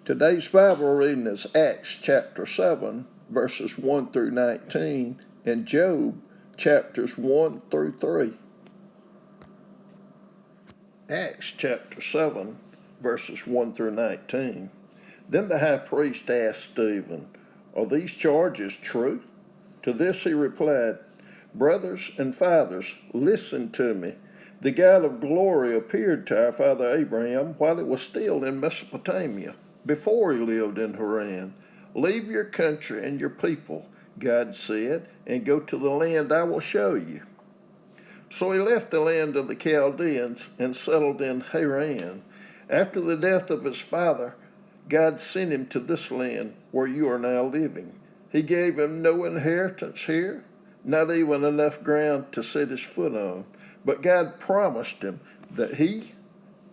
Today's Bible reading is Acts chapter 7, verses 1 through 19, and Job chapters 1 through 3. Acts chapter 7, verses 1 through 19. Then the high priest asked Stephen, "Are these charges true?" To this he replied, "Brothers and fathers, listen to me. The God of glory appeared to our father Abraham while he was still in Mesopotamia, before he lived in Haran. 'Leave your country and your people,' God said, 'and go to the land I will show you.' So he left the land of the Chaldeans and settled in Haran. After the death of his father, God sent him to this land where you are now living. He gave him no inheritance here, not even enough ground to set his foot on. But God promised him that he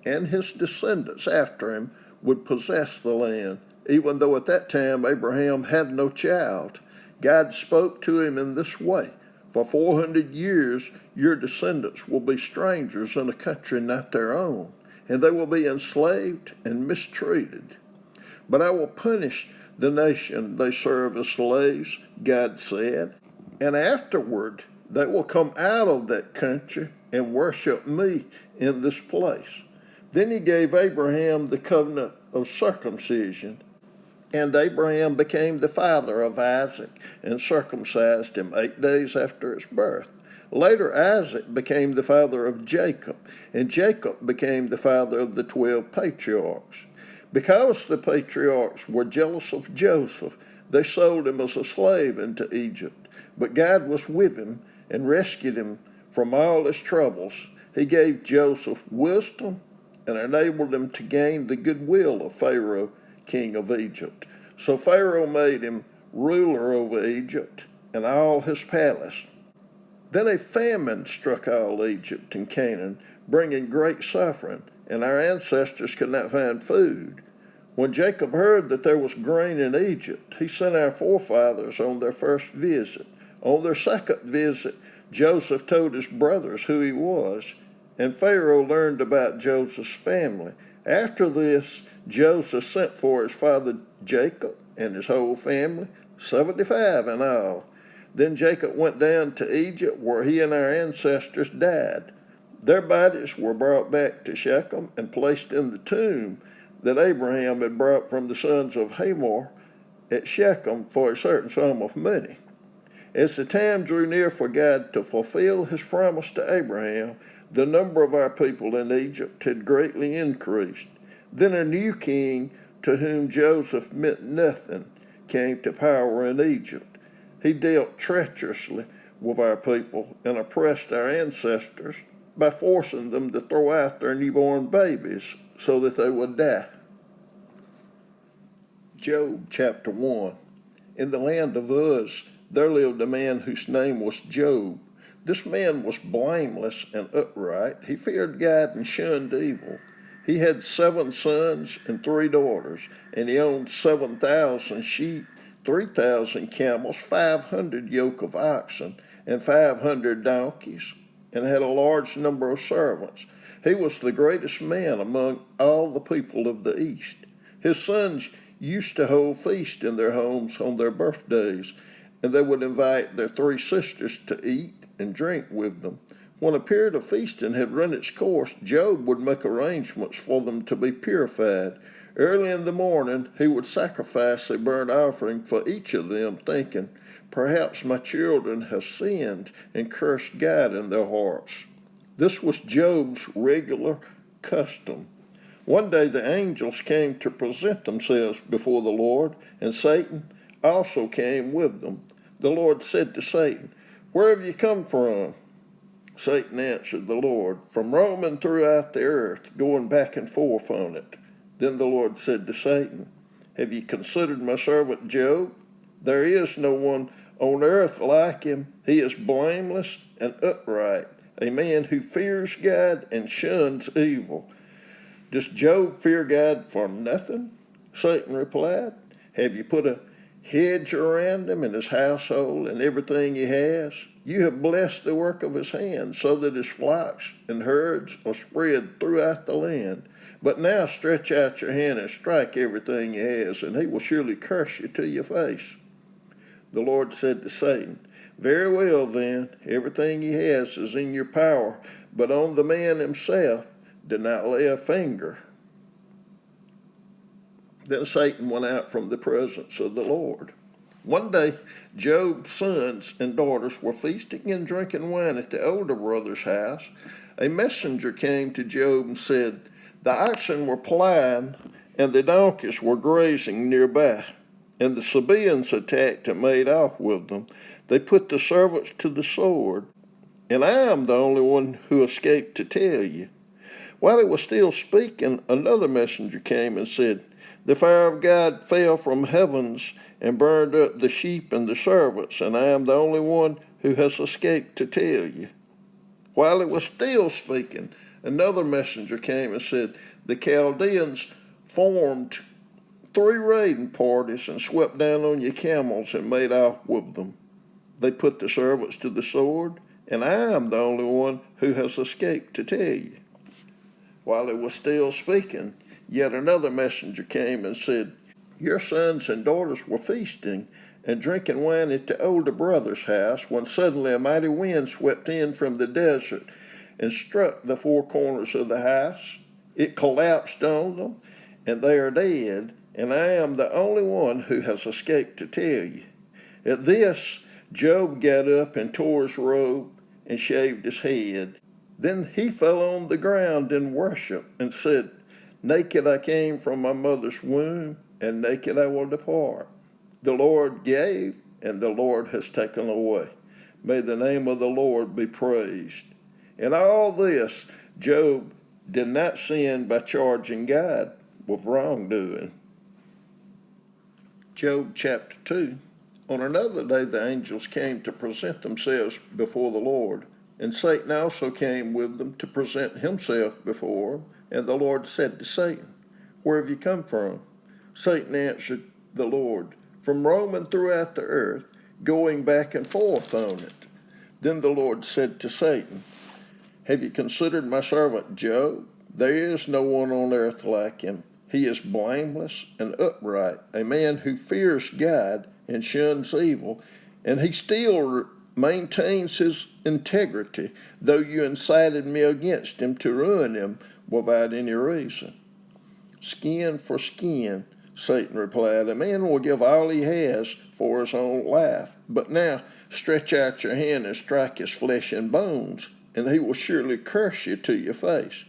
and his descendants after him would possess the land, even though at that time Abraham had no child. God spoke to him in this way: 'For 400 years your descendants will be strangers in a country not their own, and they will be enslaved and mistreated. But I will punish the nation they serve as slaves,' God said, 'and afterward they will come out of that country and worship me in this place.' Then he gave Abraham the covenant of circumcision, and Abraham became the father of Isaac and circumcised him 8 days after his birth. Later, Isaac became the father of Jacob, and Jacob became the father of the 12 patriarchs. Because the patriarchs were jealous of Joseph, they sold him as a slave into Egypt. But God was with him and rescued him from all his troubles. He gave Joseph wisdom and enabled him to gain the goodwill of Pharaoh, king of Egypt. So Pharaoh made him ruler over Egypt and all his palace. Then a famine struck all Egypt and Canaan, bringing great suffering, and our ancestors could not find food. When Jacob heard that there was grain in Egypt, he sent our forefathers on their first visit. On their second visit, Joseph told his brothers who he was, and Pharaoh learned about Joseph's family. After this, Joseph sent for his father Jacob and his whole family, 75 in all. Then Jacob went down to Egypt, where he and our ancestors died. Their bodies were brought back to Shechem and placed in the tomb that Abraham had brought from the sons of Hamor at Shechem for a certain sum of money. As the time drew near for God to fulfill his promise to Abraham, the number of our people in Egypt had greatly increased. Then a new king, to whom Joseph meant nothing, came to power in Egypt. He dealt treacherously with our people and oppressed our ancestors by forcing them to throw out their newborn babies so that they would die. Job chapter 1. In the land of Uz, there lived a man whose name was Job. This man was blameless and upright. He feared God and shunned evil. He had 7 sons and 3 daughters, and he owned 7,000 sheep, 3,000 camels, 500 yoke of oxen, and 500 donkeys, and had a large number of servants. He was the greatest man among all the people of the East. His sons used to hold feasts in their homes on their birthdays, and they would invite their 3 sisters to eat and drink with them. When a period of feasting had run its course, Job would make arrangements for them to be purified. Early in the morning, he would sacrifice a burnt offering for each of them, thinking, 'Perhaps my children have sinned and cursed God in their hearts.' This was Job's regular custom. One day the angels came to present themselves before the Lord, and Satan also came with them. The Lord said to Satan, 'Where have you come from?' Satan answered the Lord, 'From roaming throughout the earth, going back and forth on it.' Then the Lord said to Satan, 'Have you considered my servant Job? There is no one on earth like him. He is blameless and upright, a man who fears God and shuns evil.' 'Does Job fear God for nothing?' Satan replied. 'Have you put a hedge around him and his household and everything he has? You have blessed the work of his hands, so that his flocks and herds are spread throughout the land. But now stretch out your hand and strike everything he has, and he will surely curse you to your face. The Lord said to Satan, Very well then, everything he has is in your power, but on the man himself do not lay a finger. Then Satan went out from the presence of the Lord. One day, Job's sons and daughters were feasting and drinking wine at the older brother's house. A messenger came to Job and said, The oxen were plowing and the donkeys were grazing nearby, and the Sabaeans attacked and made off with them. They put the servants to the sword, and I am the only one who escaped to tell you. While he was still speaking, another messenger came and said, The fire of God fell from heavens and burned up the sheep and the servants, and I am the only one who has escaped to tell you. While he was still speaking, another messenger came and said, The Chaldeans formed 3 raiding parties and swept down on your camels and made off with them. They put the servants to the sword, and I am the only one who has escaped to tell you. While he was still speaking, yet another messenger came and said, Your sons and daughters were feasting and drinking wine at the older brother's house, when suddenly a mighty wind swept in from the desert and struck the 4 corners of the house. It collapsed on them, and they are dead, and I am the only one who has escaped to tell you. At this, Job got up and tore his robe and shaved his head. Then he fell on the ground in worship and said, Naked I came from my mother's womb, and naked I will depart. The Lord gave, and the Lord has taken away. May the name of the Lord be praised. In all this, Job did not sin by charging God with wrongdoing. Job chapter 2. On another day the angels came to present themselves before the Lord, and Satan also came with them to present himself before him. And the Lord said to Satan, Where have you come from? Satan answered the Lord, From roaming throughout the earth, going back and forth on it. Then the Lord said to Satan, Have you considered my servant Job? There is no one on earth like him. He is blameless and upright, a man who fears God and shuns evil, and he still maintains his integrity, though you incited me against him to ruin him without any reason. Skin for skin, Satan replied. A man will give all he has for his own life. But now stretch out your hand and strike his flesh and bones, and he will surely curse you to your face.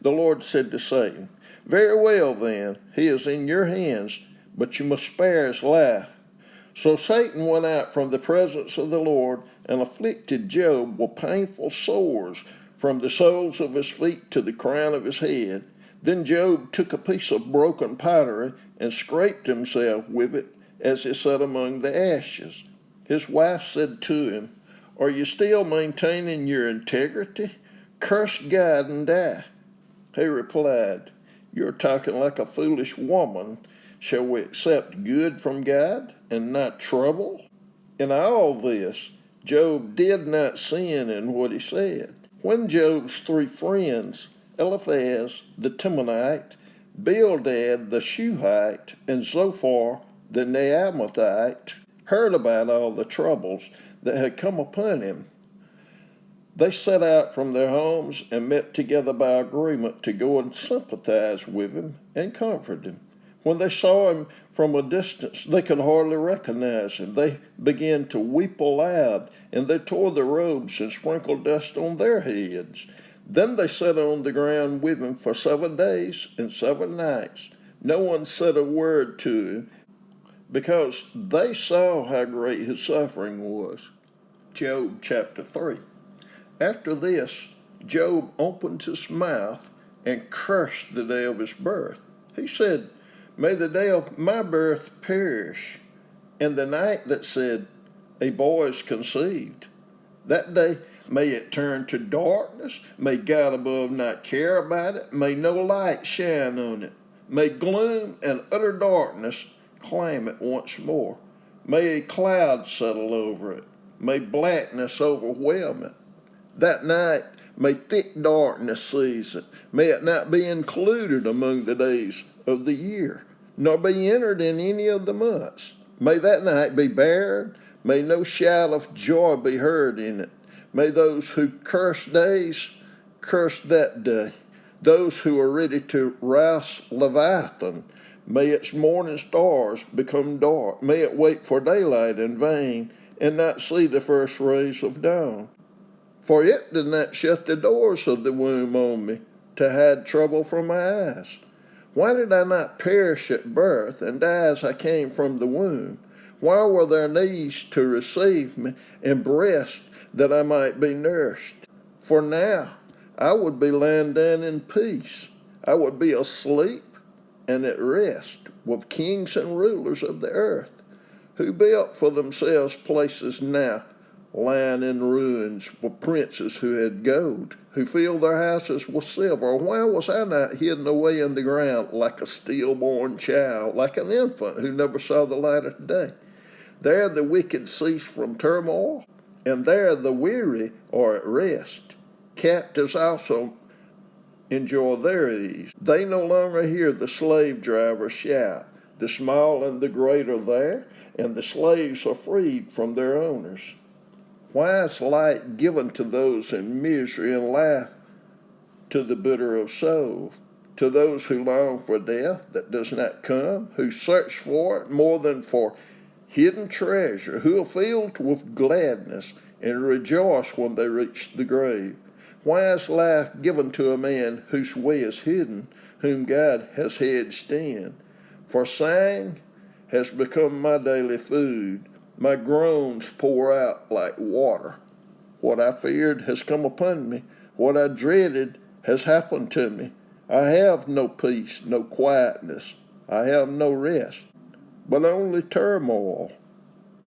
The Lord said to Satan, Very well then, he is in your hands, but you must spare his life. So Satan went out from the presence of the Lord and afflicted Job with painful sores from the soles of his feet to the crown of his head. Then Job took a piece of broken pottery and scraped himself with it as he sat among the ashes. His wife said to him, Are you still maintaining your integrity? Curse God and die. He replied, You're talking like a foolish woman. Shall we accept good from God and not trouble? In all this, Job did not sin in what he said. When Job's 3 friends, Eliphaz the Temanite, Bildad the Shuhite, and Zophar the Naamathite, heard about all the troubles that had come upon him, they set out from their homes and met together by agreement to go and sympathize with him and comfort him. When they saw him from a distance, they could hardly recognize him. They began to weep aloud, and they tore their robes and sprinkled dust on their heads. Then they sat on the ground with him for 7 days and 7 nights. No one said a word to him, because they saw how great his suffering was. Job chapter 3. After this, Job opened his mouth and cursed the day of his birth. He said, May the day of my birth perish, and the night that said, A boy is conceived. That day may it turn to darkness. May God above not care about it. May no light shine on it. May gloom and utter darkness claim it once more. May a cloud settle over it. May blackness overwhelm it. That night May thick darkness seize it. May it not be included among the days of the year, nor be entered in any of the months. May that night be barren. May no shout of joy be heard in it. May those who curse days curse that day. Those who are ready to rouse Leviathan, may its morning stars become dark. May it wait for daylight in vain and not see the first rays of dawn. For it did not shut the doors of the womb on me to hide trouble from my eyes. Why did I not perish at birth and die as I came from the womb? Why were there knees to receive me and breasts that I might be nursed? For now I would be lying down in peace. I would be asleep and at rest with kings and rulers of the earth, who built for themselves places now lying in ruins with princes who had gold, who filled their houses with silver. Why was I not hidden away in the ground like a stillborn child, like an infant who never saw the light of day? There the wicked cease from turmoil, and there the weary are at rest. Captives also enjoy their ease. They no longer hear the slave driver shout. The small and the great are there, and the slaves are freed from their owners. Why is light given to those in misery, and life to the bitter of soul? To those who long for death that does not come, who search for it more than for hidden treasure, who are filled with gladness and rejoice when they reach the grave. Why is life given to a man whose way is hidden, whom God has hedged in? For sighing has become my daily food. My groans pour out like water. What I feared has come upon me. What I dreaded has happened to me. I have no peace, no quietness. I have no rest, but only turmoil.